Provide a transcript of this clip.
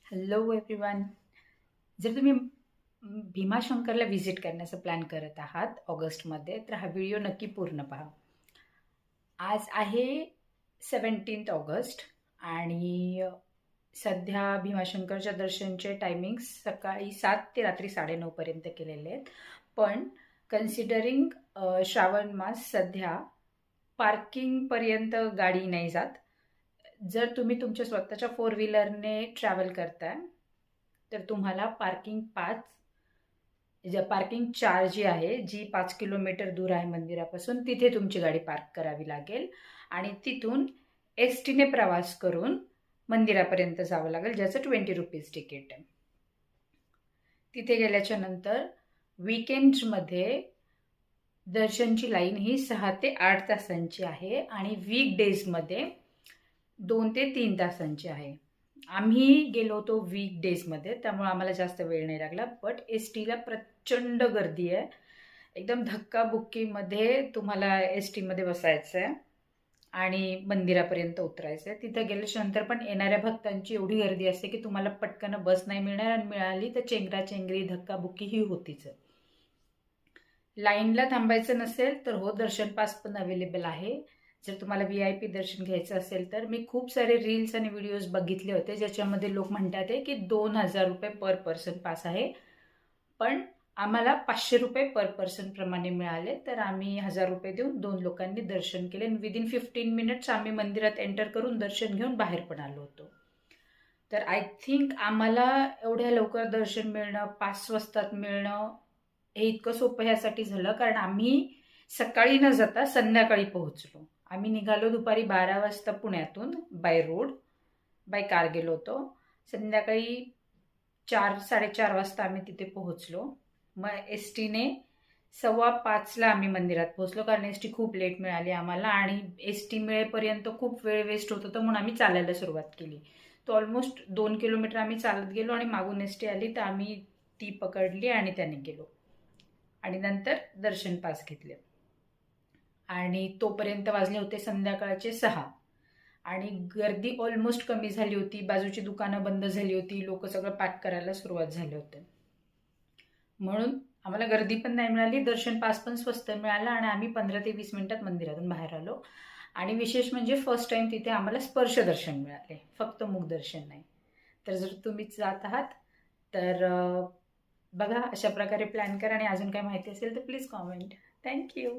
Hello everyone. जर तुम्ही भीमाशंकरला visit करण्याचा प्लॅन करत आहात ऑगस्टमध्ये, तर हा व्हिडिओ नक्की पूर्ण पहा. आज आहे 17 ऑगस्ट आणि सध्या भीमाशंकरच्या दर्शनचे टायमिंग्स सकाळी 7 ते रात्री 9:30 पर्यंत केलेले आहेत. पण कन्सिडरिंग श्रावण मास, सध्या पार्किंगपर्यंत गाडी नाही जात. जर तुम्ही तुमच्या स्वतःच्या 4 व्हीलरने ट्रॅव्हल करताय तर तुम्हाला पार्किंग चार्ज जी आहे, जी 5 किलोमीटर दूर आहे मंदिरापासून, तिथे तुमची गाडी पार्क करावी लागेल आणि तिथून एस टीने प्रवास करून मंदिरापर्यंत जावं लागेल, ज्याचं 20 रुपीज तिकीट आहे. तिथे गेल्याच्या नंतर वीकेंड्समध्ये दर्शनची लाईन ही 6 ते 8 तासांची आहे आणि वीकडेजमध्ये 2 ते 3 तासांची आहे. आम्ही गेलो होतो वीकडेजमध्ये, त्यामुळे आम्हाला जास्त वेळ नाही लागला. बट एस टीला प्रचंड गर्दी आहे. एकदम धक्काबुक्कीमध्ये तुम्हाला एस टीमध्ये बसायचं आहे आणि मंदिरापर्यंत उतरायचं आहे. तिथं गेल्याच्यानंतर पण येणाऱ्या भक्तांची एवढी गर्दी असते की तुम्हाला पटकन बस नाही मिळणार, आणि मिळाली तर चेंगराचेंगरी धक्काबुक्की ही होतीच. लाईनला थांबायचं नसेल तर हो, दर्शन पास पण अवेलेबल आहे. जर तुम्हाला VIP दर्शन घ्यायचं असेल तर मी खूप सारे रील्स आणि व्हिडिओज बघितले होते, ज्याच्यामध्ये लोक म्हणतात की 2000 रुपये पर पर्सन पास आहे. पण आम्हाला 500 रुपये पर पर्सन प्रमाणे मिळाले, तर आम्ही 1000 रुपये देऊन 2 लोकांनी दर्शन केले. विदिन 15 मिनिट्स आम्ही मंदिरात एंटर करून दर्शन घेऊन बाहेर पण आलो होतो. तर आय थिंक आम्हाला एवढ्या लवकर दर्शन मिळणं, पास स्वस्तात मिळणं, हे इतकं सोपं ह्यासाठी झालं कारण आम्ही सकाळी न जाता संध्याकाळी पोहोचलो. आम्ही निघालो दुपारी 12 वाजता पुण्यातून बाय रोड, बाय कार गेलो होतो. संध्याकाळी 4-4:30 वाजता आम्ही तिथे पोहोचलो. मग एस टीने 4:15ला आम्ही मंदिरात पोहोचलो, कारण एस टी खूप लेट मिळाली आम्हाला आणि एस टी मिळेपर्यंत खूप वेळ वेस्ट होत होता, म्हणून आम्ही चालायला सुरुवात केली. तो ऑलमोस्ट 2 किलोमीटर आम्ही चालत गेलो आणि मागून एस टी आली, तर आम्ही ती पकडली आणि त्याने गेलो आणि नंतर दर्शन पास घेतले. आणि तोपर्यंत वाजले होते संध्याकाळचे 6 आणि गर्दी ऑलमोस्ट कमी झाली होती. बाजूची दुकानं बंद झाली होती, लोक सगळं पॅक करायला सुरुवात झाले होते, म्हणून आम्हाला गर्दी पण नाही मिळाली, दर्शन पास पण स्वस्त मिळाला आणि आम्ही 15 ते 20 मिनिटात मंदिरातून बाहेर आलो. आणि विशेष म्हणजे फर्स्ट टाइम तिथे आम्हाला स्पर्श दर्शन मिळाले, फक्त मुख दर्शन नाही. तर जर तुम्ही जात आहात तर बघा, अशा प्रकारे प्लॅन करा आणि अजून काय माहिती असेल तर प्लीज कॉमेंट. थँक्यू.